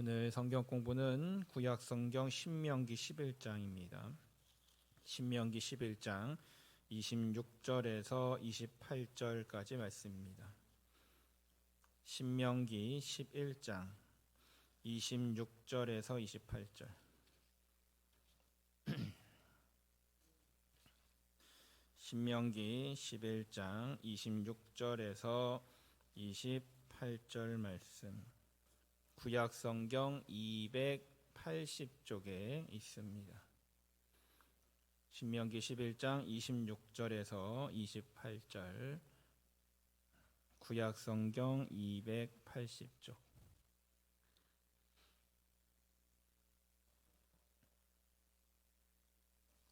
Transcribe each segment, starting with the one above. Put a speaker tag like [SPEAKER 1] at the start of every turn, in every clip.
[SPEAKER 1] 오늘 성경 공부는 구약 성경 신명기 11장입니다. 신명기 11장 26절에서 28절까지 말씀입니다. 신명기 11장 26절에서 28절. 신명기 11장 26절에서 28절 말씀. 구약 성경 280쪽에 있습니다. 신명기 11장 26절에서 28절. 구약 성경 280쪽.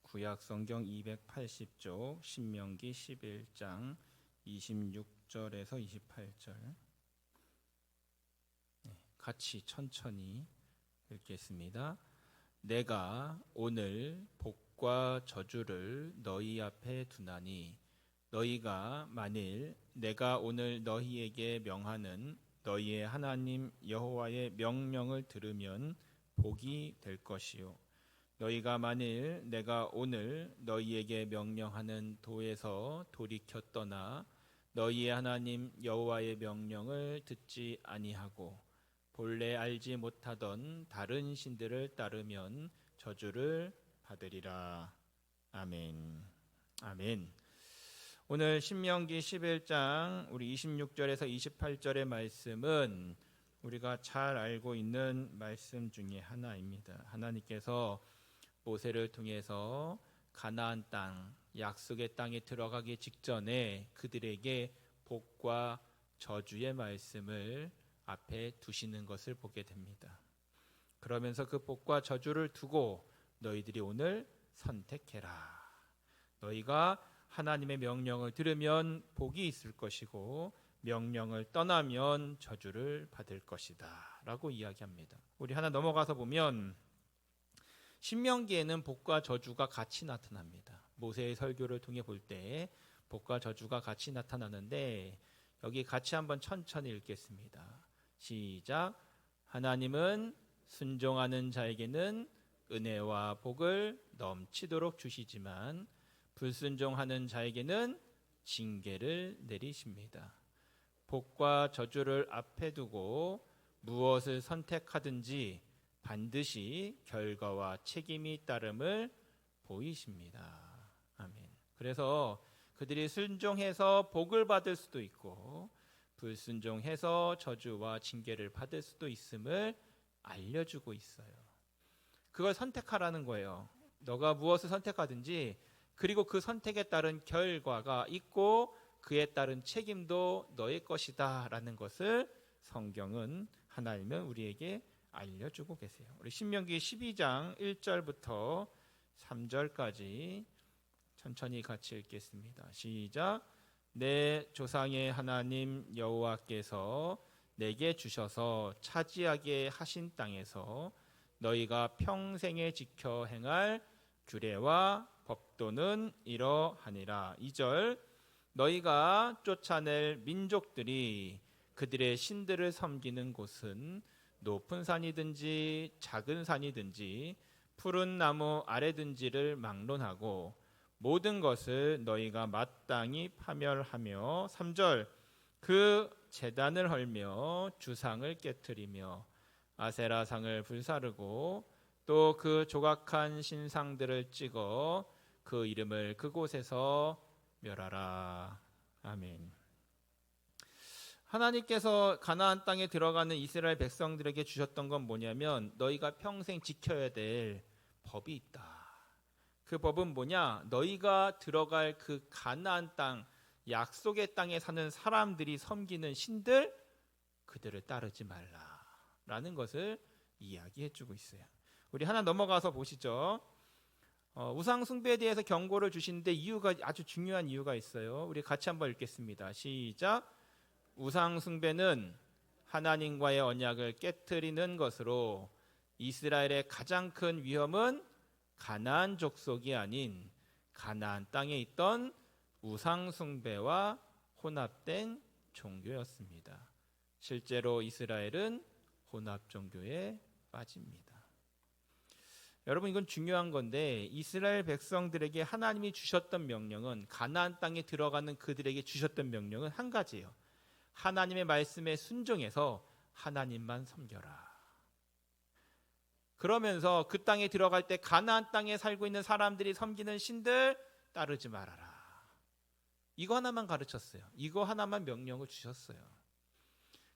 [SPEAKER 1] 구약 성경 280쪽 신명기 11장 26절에서 28절. 같이 천천히 읽겠습니다. 내가 오늘 복과 저주를 너희 앞에 두나니 너희가 만일 내가 오늘 너희에게 명하는 너희의 하나님 여호와의 명령을 들으면 복이 될 것이요 너희가 만일 내가 오늘 너희에게 명령하는 도에서 돌이켜 떠나 너희의 하나님 여호와의 명령을 듣지 아니하고 본래 알지 못하던 다른 신들을 따르면 저주를 받으리라. 아멘. 아멘. 오늘 신명기 11장 우리 26절에서 28절의 말씀은 우리가 잘 알고 있는 말씀 중에 하나입니다. 하나님께서 모세를 통해서 가나안 땅, 약속의 땅에 들어가기 직전에 그들에게 복과 저주의 말씀을 앞에 두시는 것을 보게 됩니다. 그러면서 그 복과 저주를 두고 너희들이 오늘 선택해라. 너희가 하나님의 명령을 들으면 복이 있을 것이고 명령을 떠나면 저주를 받을 것이다 라고 이야기합니다. 우리 하나 넘어가서 보면 신명기에는 복과 저주가 같이 나타납니다. 모세의 설교를 통해 볼 때 복과 저주가 같이 나타나는데 여기 같이 한번 천천히 읽겠습니다. 시작. 하나님은 순종하는 자에게는 은혜와 복을 넘치도록 주시지만 불순종하는 자에게는 징계를 내리십니다. 복과 저주를 앞에 두고 무엇을 선택하든지 반드시 결과와 책임이 따름을 보이십니다. 아멘. 그래서 그들이 순종해서 복을 받을 수도 있고 불순종해서 저주와 징계를 받을 수도 있음을 알려주고 있어요. 그걸 선택하라는 거예요. 너가 무엇을 선택하든지 그리고 그 선택에 따른 결과가 있고 그에 따른 책임도 너의 것이다 라는 것을 성경은 하나님은 우리에게 알려주고 계세요. 우리 신명기 12장 1절부터 3절까지 천천히 같이 읽겠습니다. 시작. 내 조상의 하나님 여호와께서 내게 주셔서 차지하게 하신 땅에서 너희가 평생에 지켜 행할 규례와 법도는 이러하니라. 2절. 너희가 쫓아낼 민족들이 그들의 신들을 섬기는 곳은 높은 산이든지 작은 산이든지 푸른 나무 아래든지를 막론하고 모든 것을 너희가 마땅히 파멸하며 3절. 그 제단을 헐며 주상을 깨트리며 아세라상을 불사르고 또 그 조각한 신상들을 찍어 그 이름을 그곳에서 멸하라. 아멘. 하나님께서 가나안 땅에 들어가는 이스라엘 백성들에게 주셨던 건 뭐냐면 너희가 평생 지켜야 될 법이 있다. 그 법은 뭐냐? 너희가 들어갈 그 가나안 땅, 약속의 땅에 사는 사람들이 섬기는 신들, 그들을 따르지 말라라는 것을 이야기해 주고 있어요. 우리 하나 넘어가서 보시죠. 우상 숭배에 대해서 경고를 주시는데 이유가 아주 중요한 이유가 있어요. 우리 같이 한번 읽겠습니다. 시작. 우상 숭배는 하나님과의 언약을 깨트리는 것으로 이스라엘의 가장 큰 위험은 가나안 족속이 아닌 가나안 땅에 있던 우상 숭배와 혼합된 종교였습니다. 실제로 이스라엘은 혼합 종교에 빠집니다. 여러분, 이건 중요한 건데 이스라엘 백성들에게 하나님이 주셨던 명령은, 가나안 땅에 들어가는 그들에게 주셨던 명령은 한 가지예요. 하나님의 말씀에 순종해서 하나님만 섬겨라. 그러면서 그 땅에 들어갈 때 가나안 땅에 살고 있는 사람들이 섬기는 신들 따르지 말아라. 이거 하나만 가르쳤어요. 이거 하나만 명령을 주셨어요.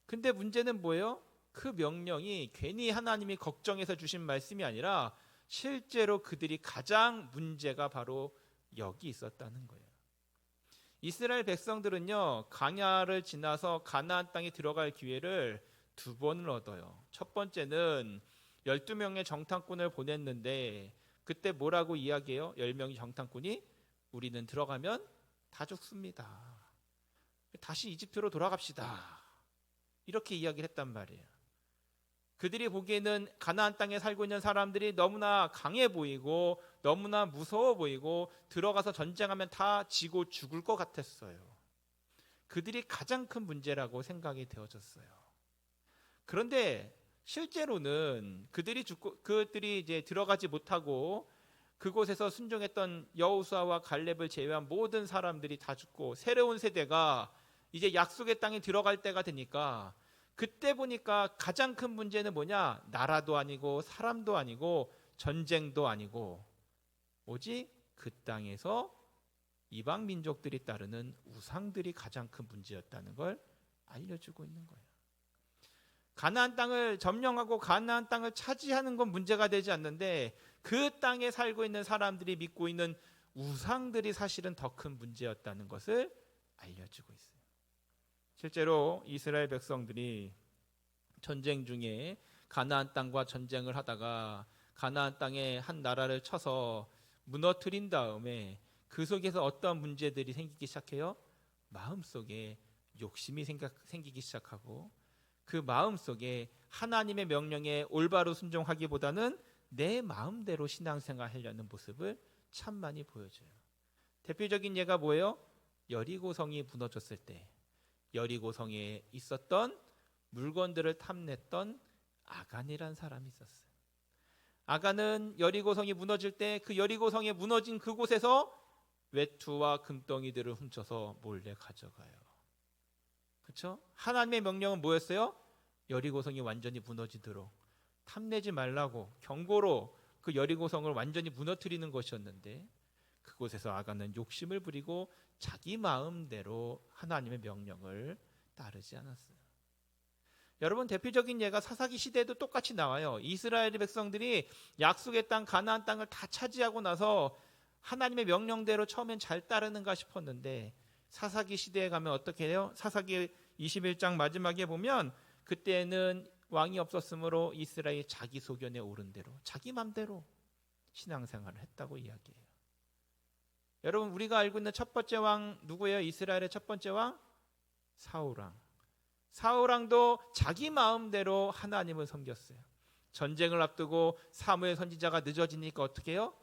[SPEAKER 1] 근데 문제는 뭐예요? 그 명령이 괜히 하나님이 걱정해서 주신 말씀이 아니라 실제로 그들이 가장 문제가 바로 여기 있었다는 거예요. 이스라엘 백성들은요, 광야를 지나서 가나안 땅에 들어갈 기회를 2번을 얻어요. 첫 번째는 12명의 정탐꾼을 보냈는데 그때 뭐라고 이야기해요? 10명의 정탐꾼이 우리는 들어가면 다 죽습니다. 다시 이집트로 돌아갑시다. 이렇게 이야기를 했단 말이에요. 그들이 보기에는 가나안 땅에 살고 있는 사람들이 너무나 강해 보이고 너무나 무서워 보이고 들어가서 전쟁하면 다 지고 죽을 것 같았어요. 그들이 가장 큰 문제라고 생각이 되어졌어요. 그런데 실제로는 그들이 이제 들어가지 못하고 그곳에서 순종했던 여호수아와 갈렙을 제외한 모든 사람들이 다 죽고 새로운 세대가 이제 약속의 땅에 들어갈 때가 되니까 그때 보니까 가장 큰 문제는 뭐냐? 나라도 아니고 사람도 아니고 전쟁도 아니고 오직 그 땅에서 이방 민족들이 따르는 우상들이 가장 큰 문제였다는 걸 알려주고 있는 거예요. 가나안 땅을 점령하고 가나안 땅을 차지하는 건 문제가 되지 않는데 그 땅에 살고 있는 사람들이 믿고 있는 우상들이 사실은 더 큰 문제였다는 것을 알려주고 있어요. 실제로 이스라엘 백성들이 전쟁 중에 가나안 땅과 전쟁을 하다가 가나안 땅에 한 나라를 쳐서 무너뜨린 다음에 그 속에서 어떤 문제들이 생기기 시작해요? 마음속에 욕심이 생기기 시작하고 그 마음속에 하나님의 명령에 올바로 순종하기보다는 내 마음대로 신앙생활 하려는 모습을 참 많이 보여줘요. 대표적인 예가 뭐예요? 여리고성이 무너졌을 때 여리고성에 있었던 물건들을 탐냈던 아간이란 사람이 있었어요. 아간은 여리고성이 무너질 때 그 여리고성에 무너진 그곳에서 외투와 금덩이들을 훔쳐서 몰래 가져가요. 그렇죠? 하나님의 명령은 뭐였어요? 여리고성이 완전히 무너지도록 탐내지 말라고 경고로 그 여리고성을 완전히 무너뜨리는 것이었는데 그곳에서 아간은 욕심을 부리고 자기 마음대로 하나님의 명령을 따르지 않았어요. 여러분, 대표적인 예가 사사기 시대에도 똑같이 나와요. 이스라엘 백성들이 약속의 땅 가나안 땅을 다 차지하고 나서 하나님의 명령대로 처음엔 잘 따르는가 싶었는데 사사기 시대에 가면 어떻게 해요? 사사기 21장 마지막에 보면 그때는 왕이 없었으므로 이스라엘이 자기 소견에 오른 대로 자기 맘대로 신앙생활을 했다고 이야기해요. 여러분, 우리가 알고 있는 첫 번째 왕 누구예요? 이스라엘의 첫 번째 왕? 사울왕. 사울왕도 자기 마음대로 하나님을 섬겼어요. 전쟁을 앞두고 사무엘 선지자가 늦어지니까 어떻게 해요?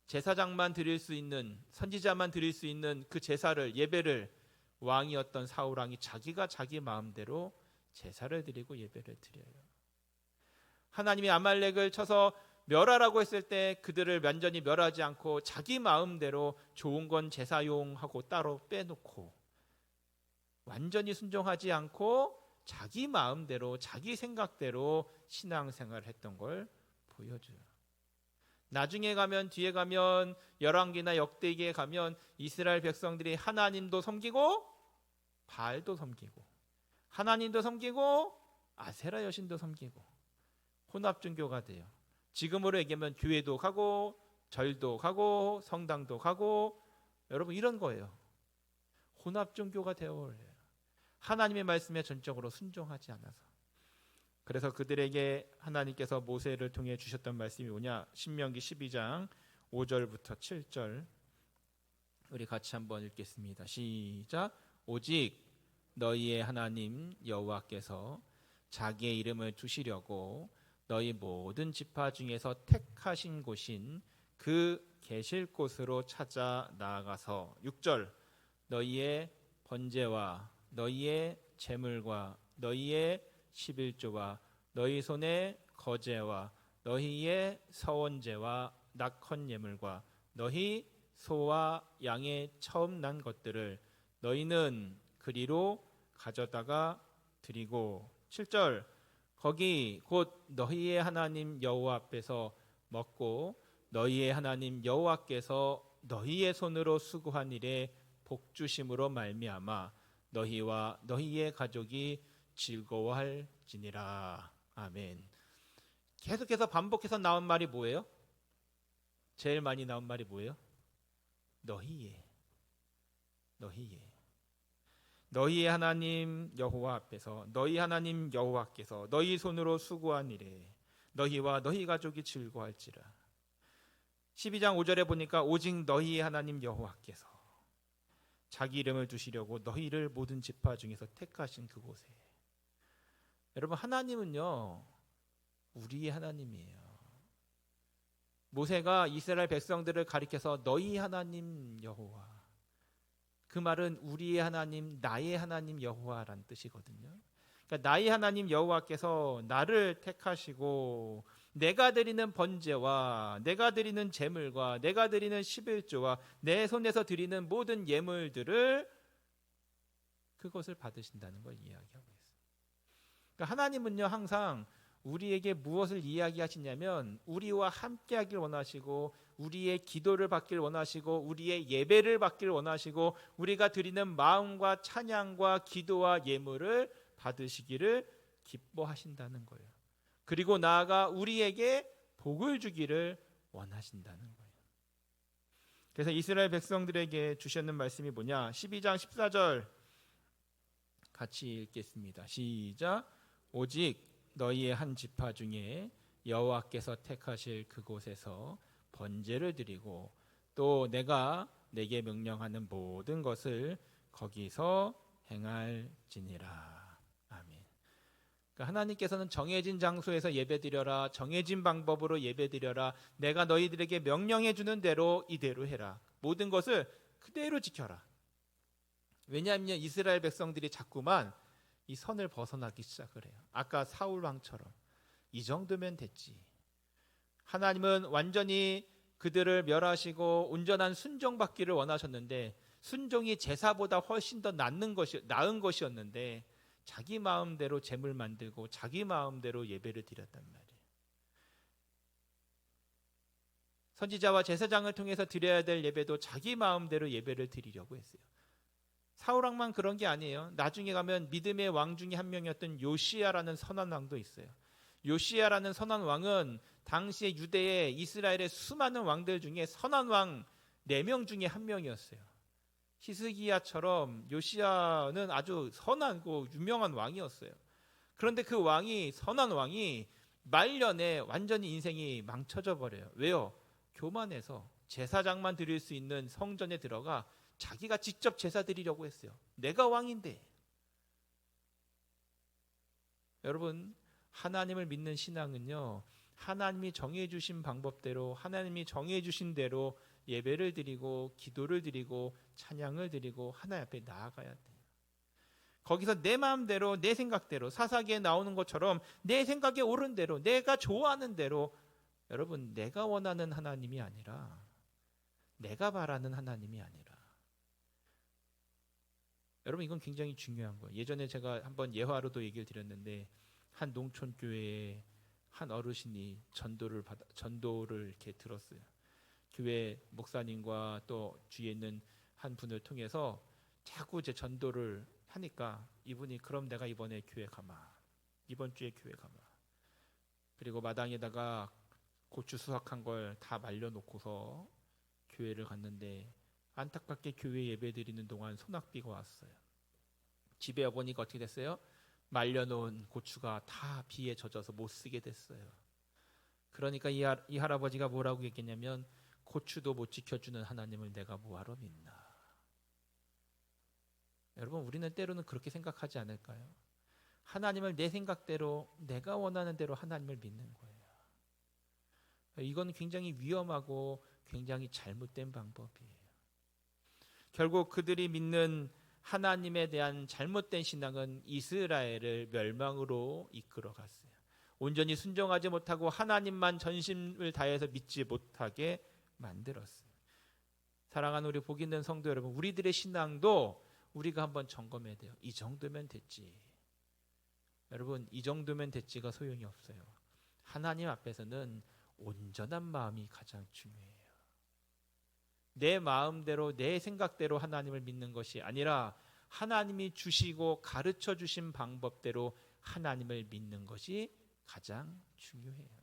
[SPEAKER 1] 제사장만 드릴 수 있는, 선지자만 드릴 수 있는 그 제사를, 예배를 왕이었던 사울왕이 자기가 자기 마음대로 제사를 드리고 예배를 드려요. 하나님이 아말렉을 쳐서 멸하라고 했을 때 그들을 완전히 멸하지 않고 자기 마음대로 좋은 건 제사용하고 따로 빼놓고 완전히 순종하지 않고 자기 마음대로 자기 생각대로 신앙생활을 했던 걸 보여줘요. 나중에 가면 뒤에 가면 열왕기나 역대기에 가면 이스라엘 백성들이 하나님도 섬기고 바알도 섬기고 하나님도 섬기고 아세라 여신도 섬기고 혼합종교가 돼요. 지금으로 얘기하면 교회도 가고 절도 가고 성당도 가고 여러분 이런 거예요. 혼합종교가 되어버려요. 하나님의 말씀에 전적으로 순종하지 않아서. 그래서 그들에게 하나님께서 모세를 통해 주셨던 말씀이 뭐냐? 신명기 12장 5절부터 7절 우리 같이 한번 읽겠습니다. 시작. 오직 너희의 하나님 여호와께서 자기의 이름을 두시려고 너희 모든 지파 중에서 택하신 곳인 그 계실 곳으로 찾아 나아가서 6절 너희의 번제와 너희의 제물과 너희의 11조와 너희 손의 거제와 너희의 서원제와 낙헌 예물과 너희 소와 양의 처음 난 것들을 너희는 그리로 가져다가 드리고 7절 거기 곧 너희의 하나님 여호와 앞에서 먹고 너희의 하나님 여호와께서 너희의 손으로 수고한 일에 복 주심으로 말미암아 너희와 너희의 가족이 즐거워할지니라. 아멘. 계속해서 반복해서 나온 말이 뭐예요? 제일 많이 나온 말이 뭐예요? 너희의 너희의 하나님 여호와 앞에서 너희 하나님 여호와께서 너희 손으로 수고한 일에 너희와 너희 가족이 즐거워할지라. 12장 5절에 보니까 오직 너희의 하나님 여호와께서 자기 이름을 두시려고 너희를 모든 지파 중에서 택하신 그곳에. 여러분 하나님은요 우리의 하나님이에요. 모세가 이스라엘 백성들을 가리켜서 너희 하나님 여호와, 그 말은 우리의 하나님, 나의 하나님 여호와라는 뜻이거든요. 그러니까 나의 하나님 여호와께서 나를 택하시고 내가 드리는 번제와 내가 드리는 제물과 내가 드리는 11조와 내 손에서 드리는 모든 예물들을 그것을 받으신다는 걸 이야기하고 있어요. 그러니까 하나님은요 항상 우리에게 무엇을 이야기하시냐면 우리와 함께하길 원하시고 우리의 기도를 받길 원하시고 우리의 예배를 받길 원하시고 우리가 드리는 마음과 찬양과 기도와 예물을 받으시기를 기뻐하신다는 거예요. 그리고 나아가 우리에게 복을 주기를 원하신다는 거예요. 그래서 이스라엘 백성들에게 주셨는 말씀이 뭐냐? 12장 14절 같이 읽겠습니다. 시작. 오직 너희의 한 지파 중에 여호와께서 택하실 그곳에서 번제를 드리고 또 내가 내게 명령하는 모든 것을 거기서 행할지니라. 아멘. 그러니까 하나님께서는 정해진 장소에서 예배드려라, 정해진 방법으로 예배드려라, 내가 너희들에게 명령해 주는 대로 이대로 해라, 모든 것을 그대로 지켜라. 왜냐하면 이스라엘 백성들이 자꾸만 이 선을 벗어나기 시작을 해요. 아까 사울 왕처럼 이 정도면 됐지. 하나님은 완전히 그들을 멸하시고 온전한 순종받기를 원하셨는데 순종이 제사보다 훨씬 더 나은 것이었는데 자기 마음대로 제물 만들고 자기 마음대로 예배를 드렸단 말이에요. 선지자와 제사장을 통해서 드려야 될 예배도 자기 마음대로 예배를 드리려고 했어요. 사울 왕만 그런 게 아니에요. 나중에 가면 믿음의 왕 중에 한 명이었던 요시야라는 선한 왕도 있어요. 요시야라는 선한 왕은 당시에 유대의 이스라엘의 수많은 왕들 중에 선한 왕 4명 중에 한 명이었어요. 히스기야처럼 요시야는 아주 선하고 유명한 왕이었어요. 그런데 그 선한 왕이 말년에 완전히 인생이 망쳐져 버려요. 왜요? 교만해서 제사장만 드릴 수 있는 성전에 들어가 자기가 직접 제사 드리려고 했어요. 내가 왕인데. 여러분 하나님을 믿는 신앙은요 하나님이 정해주신 방법대로 하나님이 정해주신 대로 예배를 드리고 기도를 드리고 찬양을 드리고 하나님 앞에 나아가야 돼요. 거기서 내 마음대로 내 생각대로 사사기에 나오는 것처럼 내 생각에 옳은 대로 내가 좋아하는 대로, 여러분 내가 원하는 하나님이 아니라 내가 바라는 하나님이 아니라, 여러분 이건 굉장히 중요한 거예요. 예전에 제가 한번 예화로도 얘기를 드렸는데 한 농촌 교회에 한 어르신이 전도를 이렇게 들었어요. 교회 목사님과 또 뒤에 있는 한 분을 통해서 자꾸 제 전도를 하니까 이분이 그럼 내가 이번 주에 교회 가마. 그리고 마당에다가 고추 수확한 걸 다 말려놓고서 교회를 갔는데 안타깝게 교회 예배드리는 동안 소낙비가 왔어요. 집에 와보니까 어떻게 됐어요? 말려놓은 고추가 다 비에 젖어서 못 쓰게 됐어요. 그러니까 이 할아버지가 뭐라고 얘기했냐면 고추도 못 지켜주는 하나님을 내가 뭐하러 믿나. 여러분 우리는 때로는 그렇게 생각하지 않을까요? 하나님을 내 생각대로 내가 원하는 대로 하나님을 믿는 거예요. 이건 굉장히 위험하고 굉장히 잘못된 방법이에요. 결국 그들이 믿는 하나님에 대한 잘못된 신앙은 이스라엘을 멸망으로 이끌어갔어요. 온전히 순종하지 못하고 하나님만 전심을 다해서 믿지 못하게 만들었어요. 사랑하는 우리 복 있는 성도 여러분, 우리들의 신앙도 우리가 한번 점검해야 돼요. 이 정도면 됐지. 여러분, 이 정도면 됐지가 소용이 없어요. 하나님 앞에서는 온전한 마음이 가장 중요해요. 내 마음대로 내 생각대로 하나님을 믿는 것이 아니라 하나님이 주시고 가르쳐 주신 방법대로 하나님을 믿는 것이 가장 중요해요.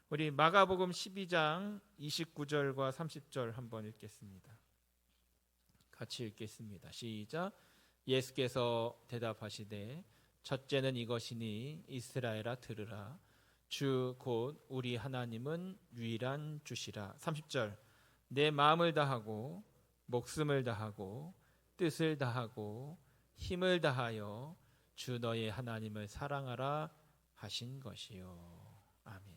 [SPEAKER 1] 우리 마가복음 12장 29절과 30절 한번 읽겠습니다. 같이 읽겠습니다. 시작. 예수께서 대답하시되 첫째는 이것이니 이스라엘아 들으라. 주 곧 우리 하나님은 유일한 주시라. 30절. 내 마음을 다하고 목숨을 다하고 뜻을 다하고 힘을 다하여 주 너의 하나님을 사랑하라 하신 것이요. 아멘.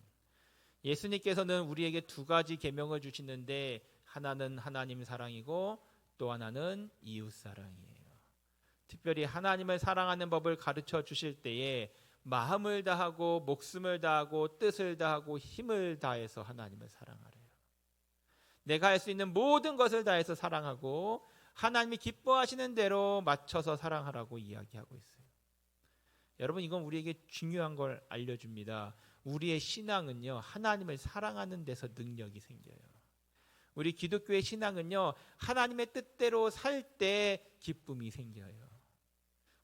[SPEAKER 1] 예수님께서는 우리에게 두 가지 계명을 주시는데 하나는 하나님 사랑이고 또 하나는 이웃 사랑이에요. 특별히 하나님을 사랑하는 법을 가르쳐 주실 때에 마음을 다하고 목숨을 다하고 뜻을 다하고 힘을 다해서 하나님을 사랑하래요. 내가 할 수 있는 모든 것을 다해서 사랑하고 하나님이 기뻐하시는 대로 맞춰서 사랑하라고 이야기하고 있어요. 여러분, 이건 우리에게 중요한 걸 알려줍니다. 우리의 신앙은요, 하나님을 사랑하는 데서 능력이 생겨요. 우리 기독교의 신앙은요, 하나님의 뜻대로 살 때 기쁨이 생겨요.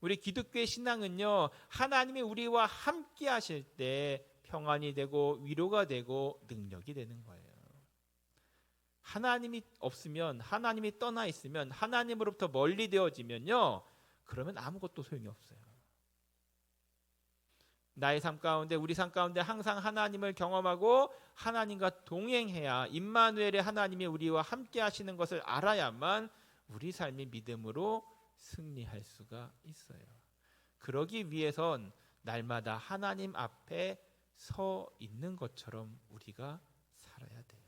[SPEAKER 1] 우리 기독교의 신앙은요, 하나님이 우리와 함께 하실 때 평안이 되고 위로가 되고 능력이 되는 거예요. 하나님이 없으면, 하나님이 떠나 있으면, 하나님으로부터 멀리 되어지면요, 그러면 아무것도 소용이 없어요. 나의 삶 가운데, 우리 삶 가운데 항상 하나님을 경험하고 하나님과 동행해야, 임마누엘의 하나님이 우리와 함께 하시는 것을 알아야만 우리 삶이 믿음으로 승리할 수가 있어요. 그러기 위해선 날마다 하나님 앞에 서 있는 것처럼 우리가 살아야 돼요.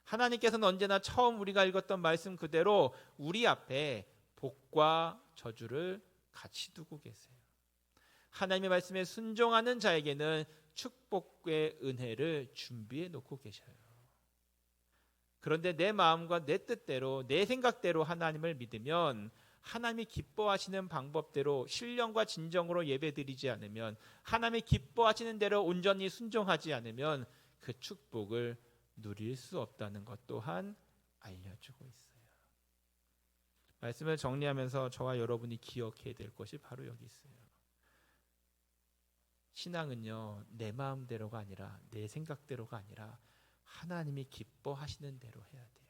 [SPEAKER 1] 하나님께서는 언제나 처음 우리가 읽었던 말씀 그대로 우리 앞에 복과 저주를 같이 두고 계세요. 하나님의 말씀에 순종하는 자에게는 축복의 은혜를 준비해 놓고 계셔요. 그런데 내 마음과 내 뜻대로, 내 생각대로 하나님을 믿으면, 하나님이 기뻐하시는 방법대로 신령과 진정으로 예배드리지 않으면, 하나님이 기뻐하시는 대로 온전히 순종하지 않으면 그 축복을 누릴 수 없다는 것 또한 알려주고 있어요. 말씀을 정리하면서 저와 여러분이 기억해야 될 것이 바로 여기 있어요. 신앙은요, 내 마음대로가 아니라, 내 생각대로가 아니라 하나님이 기뻐하시는 대로 해야 돼요.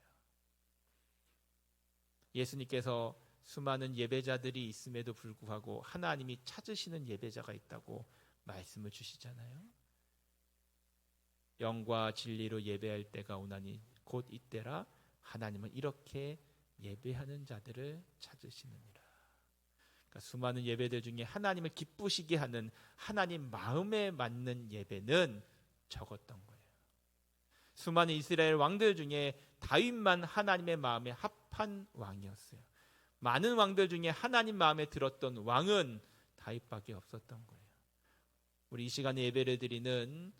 [SPEAKER 1] 예수님께서 수많은 예배자들이 있음에도 불구하고 하나님이 찾으시는 예배자가 있다고 말씀을 주시잖아요. 영과 진리로 예배할 때가 오나니 곧 이때라. 하나님은 이렇게 예배하는 자들을 찾으시느니라. 그러니까 수많은 예배들 중에 하나님을 기쁘시게 하는, 하나님 마음에 맞는 예배는 적었던 거예요. 수많은 이스라엘 왕들 중에 다윗만 하나님의 마음에 합한 왕이었어요. 많은 왕들 중에 하나님 마음에 들었던 왕은 다윗밖에 없었던 거예요. 우리 이 시간에 예배를 드리는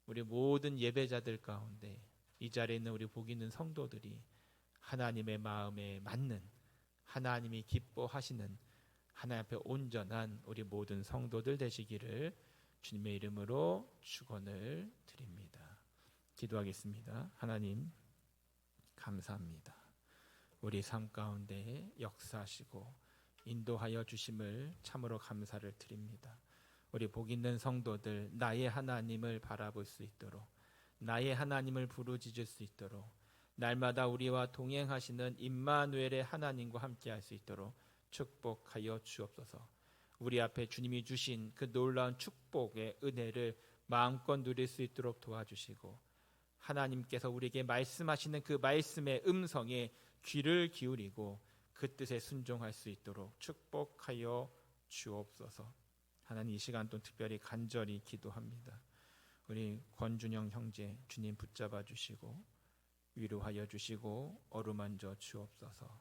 [SPEAKER 1] 우리 모든 예배자들 가운데 이 자리에 있는 우리 복 있는 성도들이 하나님의 마음에 맞는, 하나님이 기뻐하시는, 하나님 앞에 온전한 우리 모든 성도들 되시기를 주님의 이름으로 축원을 드립니다. 기도하겠습니다. 하나님, 감사합니다. 우리 삶 가운데 역사하시고 인도하여 주심을 참으로 감사를 드립니다. 우리 복 있는 성도들, 나의 하나님을 바라볼 수 있도록, 나의 하나님을 부르짖을 수 있도록, 날마다 우리와 동행하시는 임마누엘의 하나님과 함께할 수 있도록 축복하여 주옵소서. 우리 앞에 주님이 주신 그 놀라운 축복의 은혜를 마음껏 누릴 수 있도록 도와주시고, 하나님께서 우리에게 말씀하시는 그 말씀의 음성에 귀를 기울이고 그 뜻에 순종할 수 있도록 축복하여 주옵소서. 하나님, 이 시간 또 특별히 간절히 기도합니다. 우리 권준영 형제, 주님 붙잡아 주시고 위로하여 주시고 어루만져 주옵소서.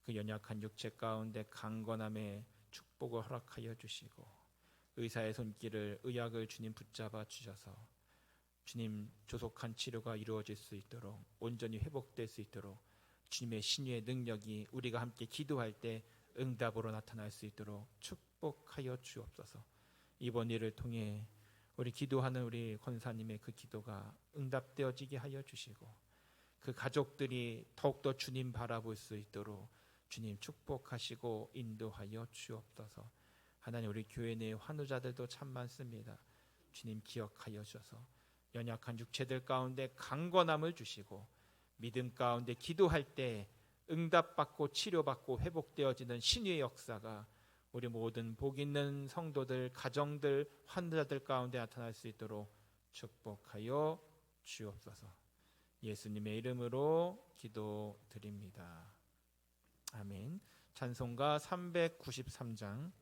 [SPEAKER 1] 그 연약한 육체 가운데 강건함의 축복을 허락하여 주시고 의사의 손길을 의학을 주님 붙잡아 주셔서 주님 조속한 치료가 이루어질 수 있도록 온전히 회복될 수 있도록 주님의 신유의 능력이 우리가 함께 기도할 때 응답으로 나타날 수 있도록 축복하여 주옵소서. 이번 일을 통해 우리 기도하는 우리 권사님의 그 기도가 응답되어지게 하여 주시고 그 가족들이 더욱더 주님 바라볼 수 있도록 주님 축복하시고 인도하여 주옵소서. 하나님 우리 교회 내 환우자들도 참 많습니다. 주님 기억하여 주셔서 연약한 육체들 가운데 강건함을 주시고 믿음 가운데 기도할 때 응답받고 치료받고 회복되어지는 신유의 역사가 우리 모든 복 있는 성도들, 가정들, 환자들 가운데 나타날 수 있도록 축복하여 주옵소서. 예수님의 이름으로 기도드립니다. 아멘. 찬송가 393장